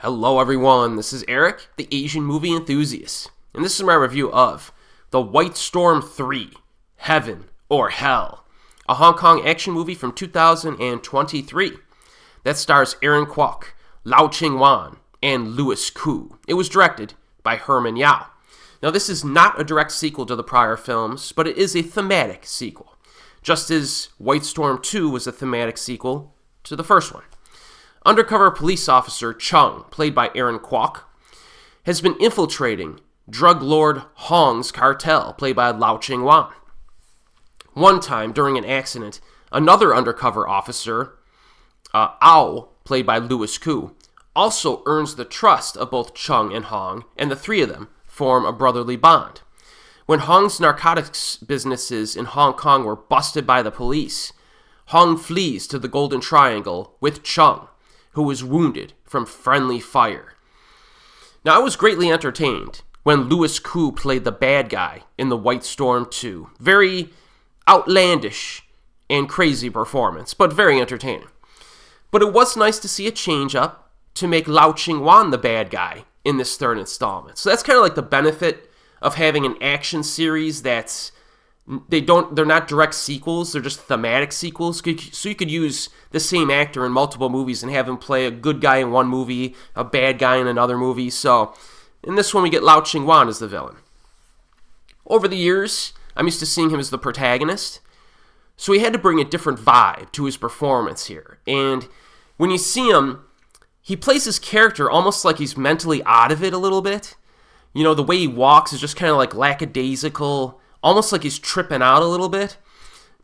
Hello everyone, this is Erik, the Asian movie enthusiast, and this is my review of The White Storm 3, Heaven or Hell, a Hong Kong action movie from 2023 that stars Aaron Kwok, Lau Ching Wan, and Louis Koo. It was directed by Herman Yau. Now this is not a direct sequel to the prior films, but it is a thematic sequel, just as White Storm 2 was a thematic sequel to the first one. Undercover police officer Chung, played by Aaron Kwok, has been infiltrating drug lord Hong's cartel, played by Lau Ching Wan. One time, during an accident, another undercover officer, Au, played by Louis Koo, also earns the trust of both Cheung and Hong, and the three of them form a brotherly bond. When Hong's narcotics businesses in Hong Kong were busted by the police, Hong flees to the Golden Triangle with Cheung, who was wounded from friendly fire. Now, I was greatly entertained when Louis Koo played the bad guy in The White Storm 2. Very outlandish and crazy performance, but very entertaining. But it was nice to see a change up to make Lau Ching Wan the bad guy in this third installment. So that's kind of like the benefit of having an action series that's they're not direct sequels, they're just thematic sequels. So you could use the same actor in multiple movies and have him play a good guy in one movie, a bad guy in another movie. So in this one, we get Lau Ching Wan as the villain. Over the years, I'm used to seeing him as the protagonist, so he had to bring a different vibe to his performance here. And when you see him, he plays his character almost like he's mentally out of it a little bit. You know, the way he walks is just kind of like lackadaisical, almost like he's tripping out a little bit,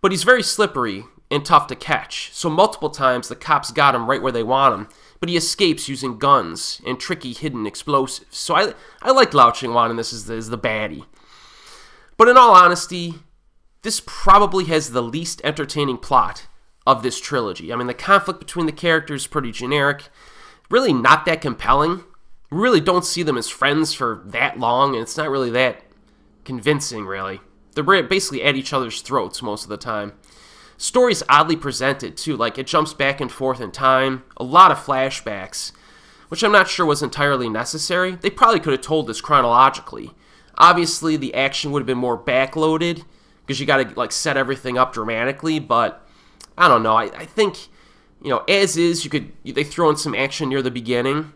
but he's very slippery and tough to catch. So multiple times the cops got him right where they want him, but he escapes using guns and tricky hidden explosives. So I like Lau Ching Wan in this as the baddie. But in all honesty, this probably has the least entertaining plot of this trilogy. I mean, the conflict between the characters is pretty generic, really not that compelling. We really don't see them as friends for that long, and it's not really that convincing, really. They're basically at each other's throats most of the time. Story's oddly presented, too. Like, it jumps back and forth in time. A lot of flashbacks, which I'm not sure was entirely necessary. They probably could have told this chronologically. Obviously, the action would have been more backloaded, because you got to, set everything up dramatically, but I don't know. I think, as is, they throw in some action near the beginning,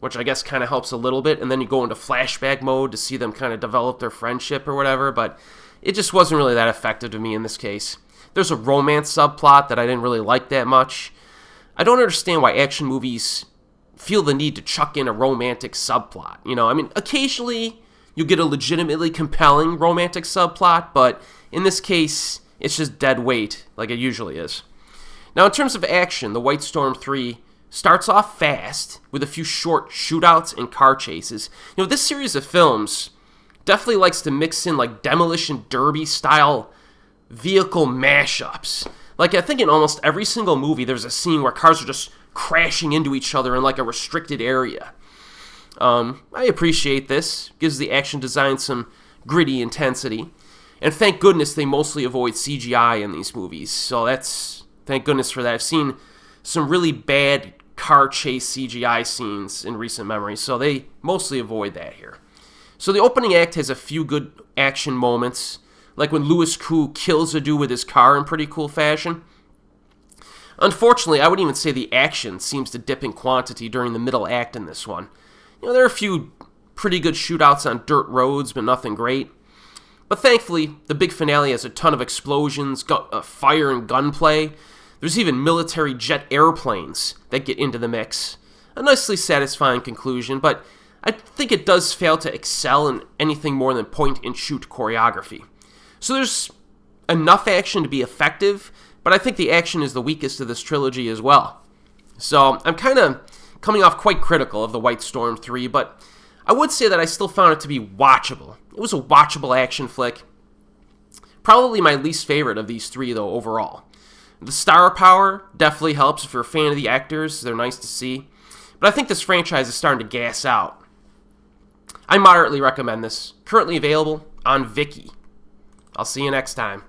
which I guess kind of helps a little bit, and then you go into flashback mode to see them kind of develop their friendship or whatever, but it just wasn't really that effective to me in this case. There's a romance subplot that I didn't really like that much. I don't understand why action movies feel the need to chuck in a romantic subplot. Occasionally you get a legitimately compelling romantic subplot, but in this case, it's just dead weight, like it usually is. Now, in terms of action, The White Storm 3 starts off fast with a few short shootouts and car chases. This series of films definitely likes to mix in demolition derby style vehicle mashups. I think in almost every single movie there's a scene where cars are just crashing into each other in a restricted area. I appreciate this. Gives the action design some gritty intensity. And thank goodness they mostly avoid CGI in these movies. So thank goodness for that. I've seen some really bad car chase CGI scenes in recent memory, so they mostly avoid that here. So the opening act has a few good action moments, like when Louis Koo kills a dude with his car in pretty cool fashion. Unfortunately, I would even say the action seems to dip in quantity during the middle act in this one. There are a few pretty good shootouts on dirt roads, but nothing great. But thankfully, the big finale has a ton of explosions, fire, and gunplay. There's even military jet airplanes that get into the mix. A nicely satisfying conclusion, but I think it does fail to excel in anything more than point-and-shoot choreography. So there's enough action to be effective, but I think the action is the weakest of this trilogy as well. So I'm kind of coming off quite critical of The White Storm 3, but I would say that I still found it to be watchable. It was a watchable action flick. Probably my least favorite of these three, though, overall. The star power definitely helps if you're a fan of the actors. They're nice to see. But I think this franchise is starting to gas out. I moderately recommend this. Currently available on Viki. I'll see you next time.